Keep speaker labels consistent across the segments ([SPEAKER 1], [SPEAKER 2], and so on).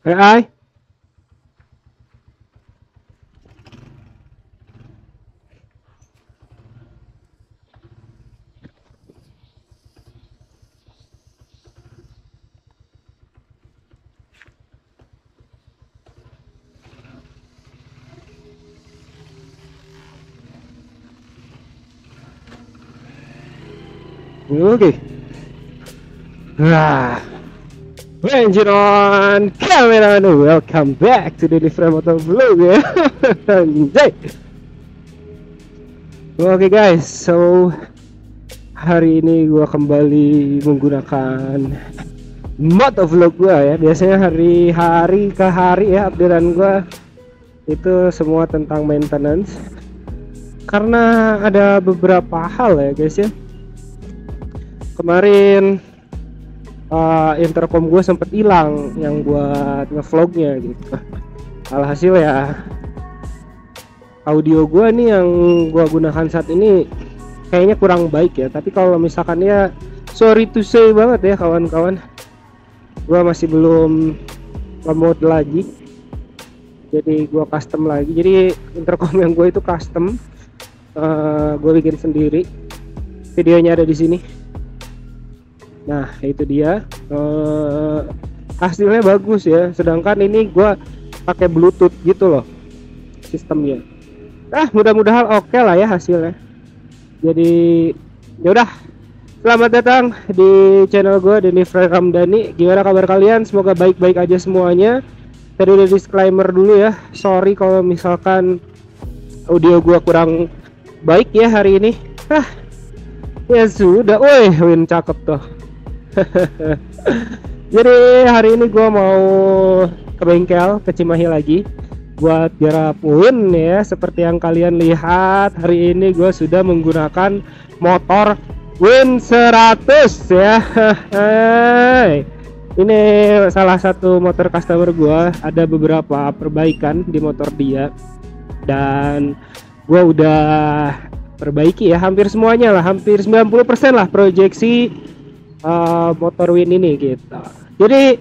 [SPEAKER 1] AI. Oke. Nah, Ranger on camera, welcome back to the different motor vlog ya. Anjay. Oke guys, so hari ini gua kembali menggunakan motovlog gua ya. Biasanya hari ke hari ya updatean gua itu semua tentang maintenance. Karena ada beberapa hal ya guys ya. Kemarin intercom gue sempet hilang yang buat ngevlognya gitu. Alhasil ya audio gue nih yang gue gunakan saat ini kayaknya kurang baik ya. Tapi kalau misalkan ya sorry to say banget ya kawan-kawan, gue masih belum nge-mode lagi. Jadi gue custom lagi. Jadi intercom yang gue itu custom, gue bikin sendiri. Videonya ada di sini. Nah itu dia, hasilnya bagus ya. Sedangkan ini gua pakai Bluetooth gitu loh sistemnya. Mudah-mudahan oke lah ya hasilnya. Jadi yaudah, selamat datang di channel gua Denny Fred Ramdhani. Gimana kabar kalian? Semoga baik-baik aja semuanya. Tadi udah disclaimer dulu ya, sorry kalau misalkan audio gua kurang baik ya hari ini. Ya sudah, woi win cakep tuh. Jadi hari ini gue mau ke bengkel, ke Cimahi lagi buat garap win ya. Seperti yang kalian lihat, hari ini gue sudah menggunakan motor Win 100 ya. Ini salah satu motor customer gue, ada beberapa perbaikan di motor dia dan gue udah perbaiki ya hampir semuanya lah, hampir 90% lah proyeksi motor Win ini gitu. Jadi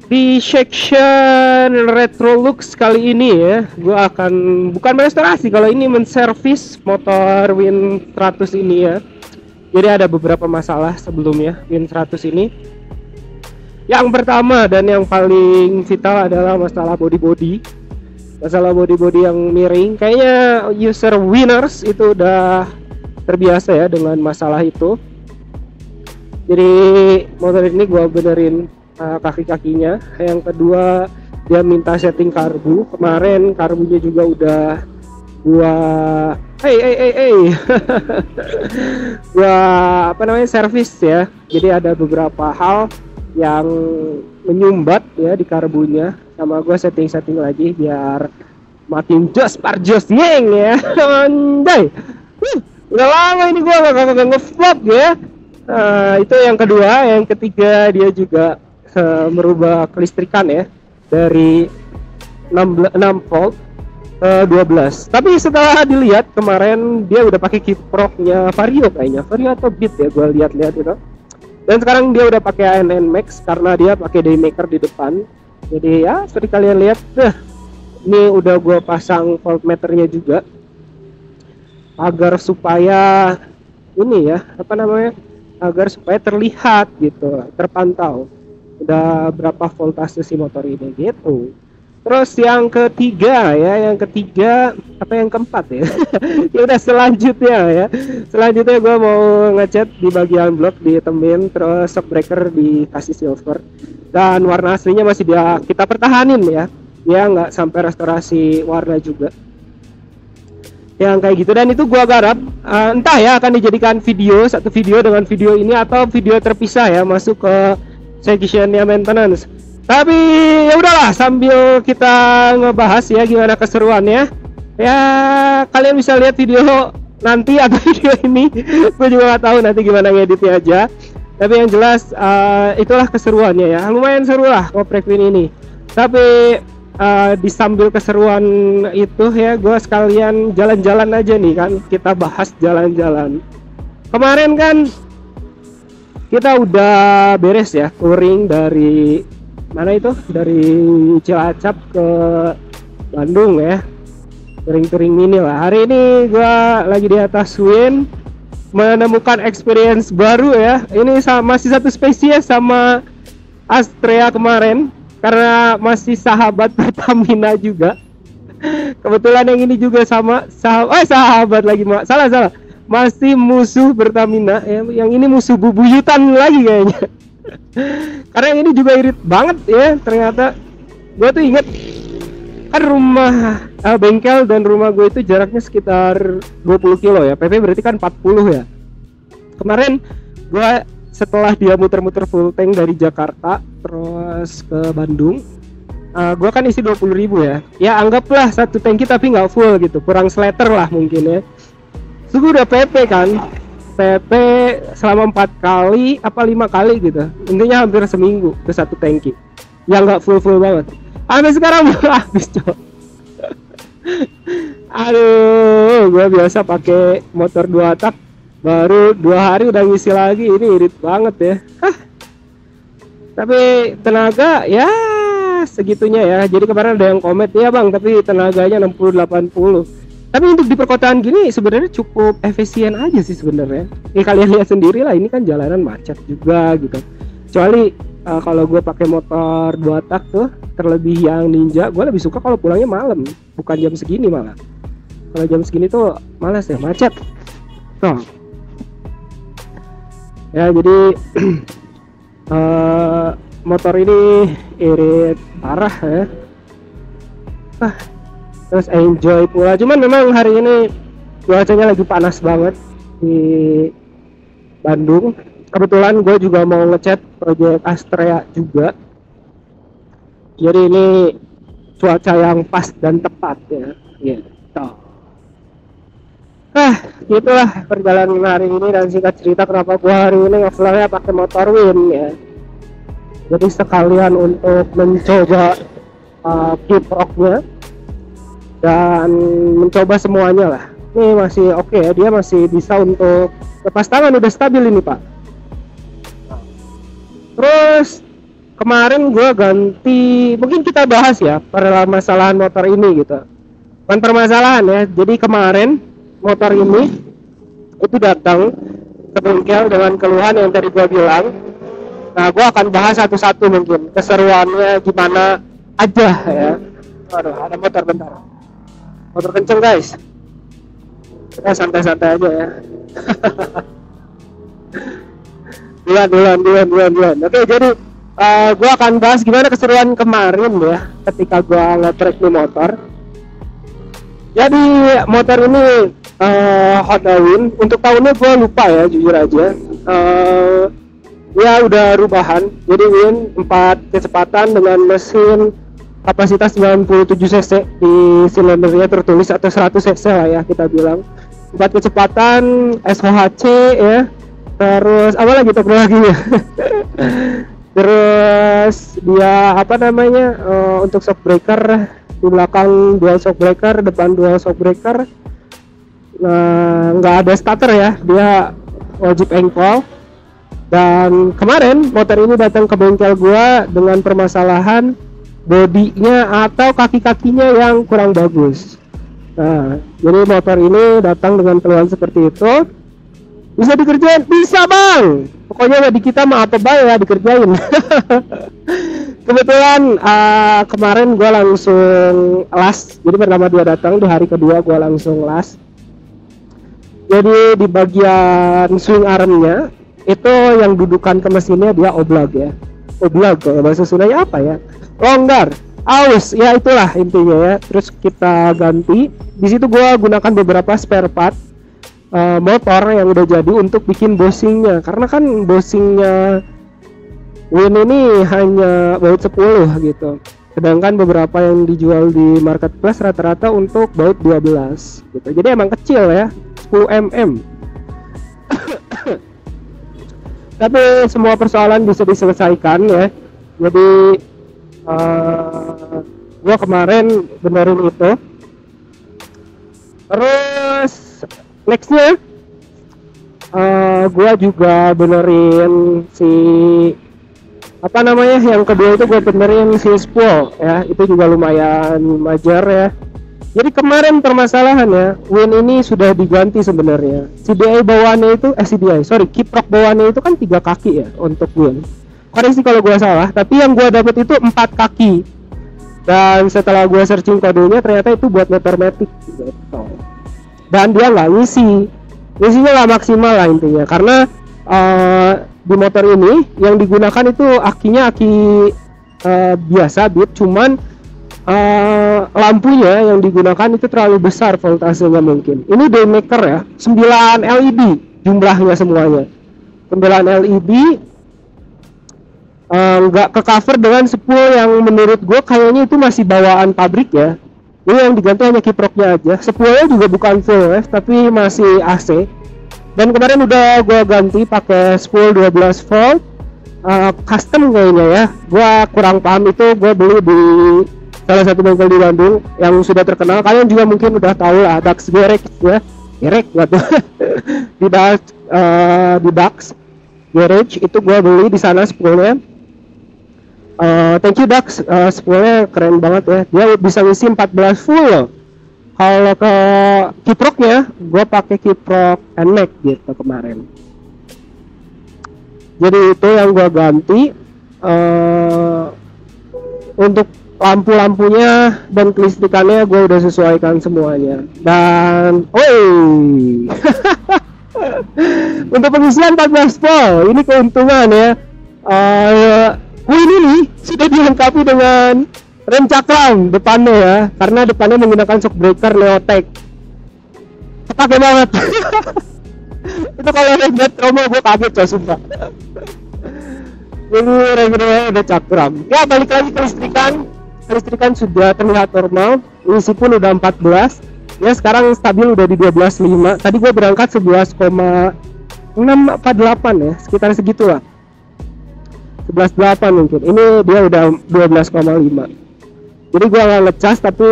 [SPEAKER 1] di section retro looks kali ini ya, gue akan bukan merestorasi, kalau ini menservis motor Win 100 ini ya. Jadi ada beberapa masalah sebelumnya Win 100 ini. Yang pertama dan yang paling vital adalah masalah body yang miring. Kayaknya user winners itu udah terbiasa ya dengan masalah itu. Jadi motor ini gua benerin kaki-kakinya. Yang kedua dia minta setting karbu. Kemarin karbunya juga udah gua gua servis ya. Jadi ada beberapa hal yang menyumbat ya di karbunya, sama gua setting lagi biar makin jos parjos nyeng ya. Anjay. Udah lama ini gua gak nge-vlog ya. Itu yang kedua. Yang ketiga dia juga merubah kelistrikan ya dari 6 volt ke 12. Tapi setelah dilihat kemarin dia udah pakai kiproknya Vario, kayaknya Vario atau Beat ya, gue lihat itu. Dan sekarang dia udah pakai ANN Max karena dia pakai daymaker di depan. Jadi ya seperti kalian lihat, ini udah gue pasang voltmeternya juga agar supaya ini ya agar supaya terlihat gitu, terpantau udah berapa voltase si motor ini gitu. Terus yang ketiga ya, yang keempat ya. Ya udah selanjutnya gue mau ngecat di bagian blok ditemin, terus shockbreaker dikasih silver, dan warna aslinya masih kita pertahanin ya nggak sampai restorasi warna juga yang kayak gitu. Dan itu gua garap entah ya akan dijadikan satu video dengan video ini atau video terpisah ya masuk ke sectionnya maintenance. Tapi ya udahlah, sambil kita ngebahas ya gimana keseruannya ya, kalian bisa lihat video nanti atau video ini. Gue juga nggak tahu nanti gimana ngeditnya aja, tapi yang jelas itulah keseruannya ya. Lumayan seru lah ngoprek Win ini. Tapi di sambil keseruan itu ya, gue sekalian jalan-jalan aja nih kan. Kita bahas jalan-jalan. Kemarin kan kita udah beres ya touring dari mana itu dari Cilacap ke Bandung ya, touring mini lah. Hari ini gua lagi di atas Win, menemukan experience baru ya. Ini masih satu spesies sama Astrea kemarin, karena masih sahabat Pertamina juga. Kebetulan yang ini juga sama sahabat lagi, salah masih musuh Pertamina ya. Yang ini musuh bubuyutan lagi kayaknya. Karena yang ini juga irit banget ya. Ternyata gue tuh inget kan rumah bengkel dan rumah gue itu jaraknya sekitar 20 kilo ya. PP berarti kan 40 ya. Kemarin gue setelah dia muter-muter full tank dari Jakarta terus ke Bandung, gue kan isi 20.000 ya. Ya anggaplah satu tangki tapi nggak full gitu, kurang seliter lah mungkin ya. Terus gue udah PP kan, PP selama 4 kali apa 5 kali gitu, intinya hampir seminggu ke satu tangki yang nggak full banget. Sampai sekarang belum habis coba. Aduh, gue biasa pakai motor 2 tak, baru 2 hari udah ngisi lagi. Ini irit banget ya. Tapi tenaga ya segitunya ya. Jadi kemarin ada yang komen ya bang, tapi tenaganya 60-80. Tapi untuk di perkotaan gini sebenarnya cukup efisien aja sih sebenarnya. Kalian lihat sendiri lah, ini kan jalanan macet juga gitu. Kecuali kalau gue pakai motor 2 tak tuh, terlebih yang Ninja, gue lebih suka kalau pulangnya malam, bukan jam segini malah. Kalau jam segini tuh malas ya, macet. Tuh. Ya jadi motor ini irit parah ya. Terus enjoy pula. Cuman memang hari ini cuacanya lagi panas banget di Bandung. Kebetulan gue juga mau ngecat proyek Astrea juga. Jadi ini cuaca yang pas dan tepat ya. Gitu. Gitulah perjalanan hari ini, dan singkat cerita kenapa gue hari ini nge-vlognya pakai motor Win ya. Jadi sekalian untuk mencoba kiproknya dan mencoba semuanya lah. Ini masih oke ya, dia masih bisa untuk lepas tangan, udah stabil ini pak. Terus kemarin gue ganti, mungkin kita bahas ya permasalahan motor ini gitu. Bukan permasalahan ya, jadi kemarin motor ini itu datang ke bengkel dengan keluhan yang tadi gue bilang. Nah gue akan bahas satu-satu mungkin keseruannya gimana aja ya. Aduh, ada motor bentar. Motor kenceng guys. Kita santai-santai aja ya. Bulan. Oke, jadi gue akan bahas gimana keseruan kemarin ya ketika gue nge-track nih motor. Jadi motor ini Honda Win, untuk tahunnya gue lupa ya jujur aja. Ya udah rubahan, jadi Win 4 kecepatan dengan mesin kapasitas 97 cc, di silindernya tertulis atau 100 cc lah ya kita bilang. 4 kecepatan, SOHC ya. Terus apa lagi teknologinya? Terus dia apa namanya, untuk shock breaker di belakang dual shock breaker, depan dual shock breaker. Nggak ada starter ya, dia wajib engkol. Dan kemarin motor ini datang ke bengkel gua dengan permasalahan bodinya atau kaki-kakinya yang kurang bagus. Nah, jadi motor ini datang dengan keluhan seperti itu. Bisa dikerjain? Bisa bang. Pokoknya di kita mah apa baik ya dikerjain. Kebetulan kemarin gue langsung las. Jadi pertama dia datang, di hari kedua gue langsung las. Jadi di bagian swing armnya itu yang dudukan ke mesinnya dia oblag ya. Oblag kalau bahasa Sundanya apa ya? Longgar, aus, ya itulah intinya ya. Terus kita ganti. Di situ gue gunakan beberapa spare part motor yang udah jadi untuk bikin bosingnya, karena kan bosingnya Win ini hanya baut 10 gitu, sedangkan beberapa yang dijual di marketplace rata-rata untuk baut 12 gitu. Jadi emang kecil ya, 10 mm. Tapi semua persoalan bisa diselesaikan ya. Jadi gua kemarin benerin itu. Terus nextnya gue juga benerin si Apa namanya, yang kedua itu gue benerin si spool ya, itu juga lumayan majar ya. Jadi kemarin permasalahannya Win ini sudah diganti sebenarnya. CDI bawaannya itu kiprok bawaannya itu kan 3 kaki ya untuk Win. Koreksi kalau gue salah, tapi yang gue dapet itu 4 kaki. Dan setelah gue searching kodenya ternyata itu buat motor Matic gitu. Dan dia nggak ngisinya nggak maksimal lah intinya, karena di motor ini yang digunakan itu akinya aki biasa bit, cuman lampunya yang digunakan itu terlalu besar voltasenya mungkin. Ini Daymaker ya, 9 LED jumlahnya semuanya. 9 LED, nggak ke cover dengan spool yang menurut gue kayaknya itu masih bawaan pabrik ya. Ini yang diganti hanya kiproknya aja. Spoolnya juga bukan full wave tapi masih AC. Dan kemarin udah gue ganti pakai spool 12 volt custom kayaknya ya. Gue kurang paham, itu gue beli di salah satu bengkel di Bandung yang sudah terkenal. Kalian juga mungkin udah tahu lah, Dax Garage ya. Garage gitu. Di Dax Garage itu gue beli di sana spoolnya. Thank you Dax, spoolnya keren banget ya. Dia bisa ngisi 14 full loh. Kalau ke kiproknya, gue pakai kiprok NMAX gitu kemarin. Jadi itu yang gue ganti. Untuk lampu-lampunya dan kelistrikannya gue udah sesuaikan semuanya. Dan, untuk pengisian 14 volt, ini keuntungan ya. Win ini sudah dilengkapi dengan rem cakram depannya ya, karena depannya menggunakan shock breaker Leotech. Kepake banget. Itu kalau lihat promo gue kaget coy sumpah. Ini rem-remnya udah cakram. Ya balik lagi ke listrikan sudah terlihat normal. Isi pun udah 14. Ya sekarang stabil udah di 12,5. Tadi gue berangkat 11,648 ya, sekitar segitulah. 11,8 mungkin. Ini dia udah 12,5. Jadi gua nggak ngecas tapi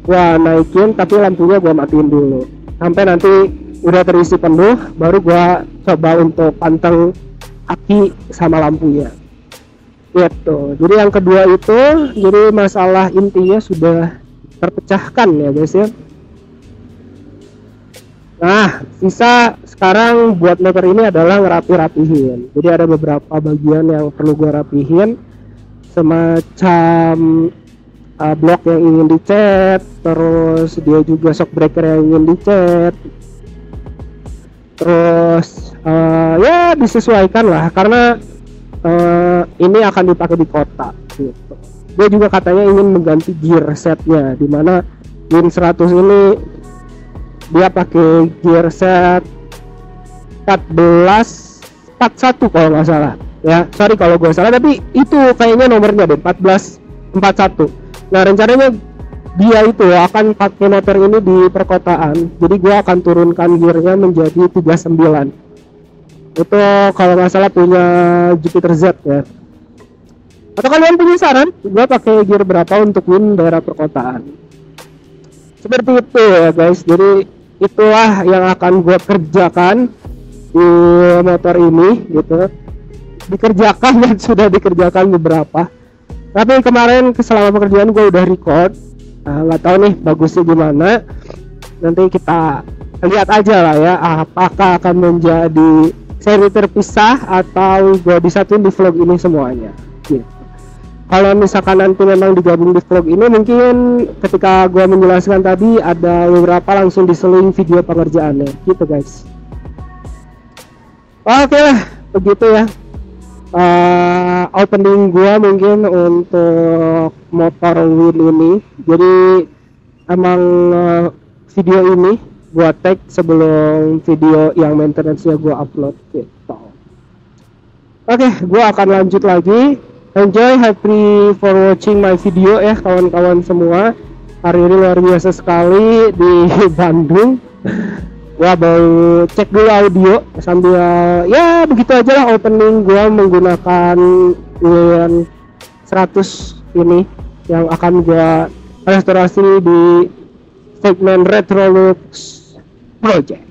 [SPEAKER 1] gua naikin, tapi lampunya gua matiin dulu sampai nanti udah terisi penuh, baru gua coba untuk panteng aki sama lampunya gitu. Jadi yang kedua itu, jadi masalah intinya sudah terpecahkan ya guys ya. Nah, sisa sekarang buat motor ini adalah ngerapi-rapihin. Jadi ada beberapa bagian yang perlu gua rapihin, semacam blok yang ingin dicat, terus dia juga shock breaker yang ingin dicat, terus ya disesuaikan lah karena ini akan dipakai di kota gitu. Dia juga katanya ingin mengganti gear setnya, dimana Win 100 ini dia pakai gear set 1441 kalau nggak salah ya, sorry kalau gue salah, tapi itu kayaknya nomornya deh 1441. Nah rencananya dia itu akan pakai motor ini di perkotaan, jadi gue akan turunkan gearnya menjadi 39. Itu kalau nggak salah punya Jupiter Z ya. Atau kalian punya saran gue pakai gear berapa untuk Win daerah perkotaan? Seperti itu ya guys. Jadi itulah yang akan gue kerjakan di motor ini gitu. Dikerjakan dan sudah dikerjakan beberapa. Tapi kemarin selama pekerjaan gue udah record. Nggak tahu nih bagusnya gimana. Nanti kita lihat aja lah ya, apakah akan menjadi seri terpisah atau gue disatuin di vlog ini semuanya gitu. Kalau misalkan nanti memang digabung di vlog ini, mungkin ketika gue menjelaskan tadi ada beberapa langsung diseling video pengerjaannya gitu guys. Oke lah, begitu ya opening gue mungkin untuk motor Win ini. Jadi emang video ini gue tag sebelum video yang maintenance-nya gue upload gitu. Oke, gue akan lanjut lagi. Enjoy, happy for watching my video ya kawan-kawan semua. Hari ini luar biasa sekali di Bandung. Gua baru cek dulu audio sambil ya begitu aja lah opening gua menggunakan Win 100 ini yang akan gua restorasi di segmen Retrolux Project.